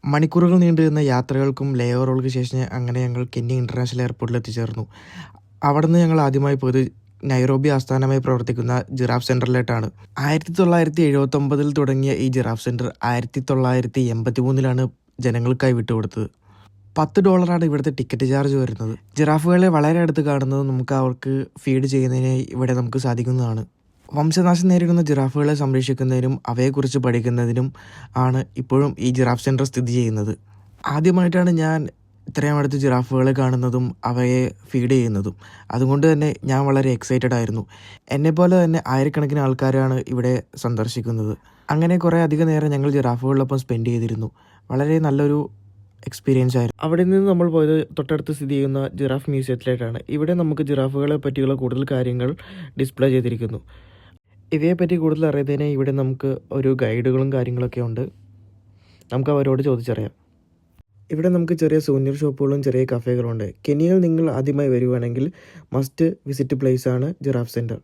മണിക്കൂറുകൾ നീണ്ടുനിന്ന യാത്രകൾക്കും ലേ ഓവറുകൾക്ക് ശേഷം അങ്ങനെ ഞങ്ങൾ കെന്യ ഇൻ്റർനാഷണൽ എയർപോർട്ടിൽ എത്തിച്ചേർന്നു. അവിടുന്ന് ഞങ്ങൾ ആദ്യമായി പോയത് നൈറോബി ആസ്ഥാനമായി പ്രവർത്തിക്കുന്ന ജിറാഫ് സെൻ്ററിലേട്ടാണ്. 1979 തുടങ്ങിയ ഈ ജിറാഫ് സെൻ്റർ 1983 ജനങ്ങൾക്കായി വിട്ടുകൊടുത്തത്. $10 ഇവിടുത്തെ ടിക്കറ്റ് ചാർജ് വരുന്നത്. ജിറാഫുകളെ വളരെ അടുത്ത് കാണുന്നത് നമുക്ക് അവർക്ക് ഫീഡ് ചെയ്യുന്നതിനായി ഇവിടെ നമുക്ക് സാധിക്കുന്നതാണ്. വംശനാശം നേരിടുന്ന ജിറാഫുകളെ സംരക്ഷിക്കുന്നതിനും അവയെക്കുറിച്ച് പഠിക്കുന്നതിനും ആണ് ഇപ്പോഴും ഈ ജിറാഫ് സെൻ്റർ സ്ഥിതി ചെയ്യുന്നത്. ആദ്യമായിട്ടാണ് ഞാൻ ഇത്രയും അടുത്ത് ജിറാഫുകളെ കാണുന്നതും അവയെ ഫീഡ് ചെയ്യുന്നതും. അതുകൊണ്ട് തന്നെ ഞാൻ വളരെ എക്സൈറ്റഡ് ആയിരുന്നു. എന്നെപ്പോലെ തന്നെ ആയിരക്കണക്കിന് ആൾക്കാരാണ് ഇവിടെ സന്ദർശിക്കുന്നത്. അങ്ങനെ കുറേ അധികം നേരം ഞങ്ങൾ ജിറാഫുകളിലൊപ്പം സ്പെൻഡ് ചെയ്തിരുന്നു. വളരെ നല്ലൊരു എക്സ്പീരിയൻസ് ആയിരുന്നു. അവിടെ നിന്ന് നമ്മൾ പോയത് തൊട്ടടുത്ത് സ്ഥിതി ചെയ്യുന്ന ജിറാഫ് മ്യൂസിയത്തിലേക്കാണ്. ഇവിടെ നമുക്ക് ജിറാഫുകളെ പറ്റിയുള്ള കൂടുതൽ കാര്യങ്ങൾ ഡിസ്പ്ലേ ചെയ്തിരിക്കുന്നു. ഇവയെപ്പറ്റി കൂടുതൽ അറിയുന്നതിനായി ഇവിടെ നമുക്ക് ഒരു ഗൈഡുകളും കാര്യങ്ങളൊക്കെ ഉണ്ട്. നമുക്ക് അവരോട് ചോദിച്ചറിയാം. ഇവിടെ നമുക്ക് ചെറിയ സൂനിയർ ഷോപ്പുകളും ചെറിയ കഫേകളുണ്ട്. കെനിയയിൽ നിങ്ങൾ ആദ്യമായി വരുവാണെങ്കിൽ മസ്റ്റ് വിസിറ്റ് പ്ലേസ് ആണ് ജിറാഫ് സെൻ്റർ.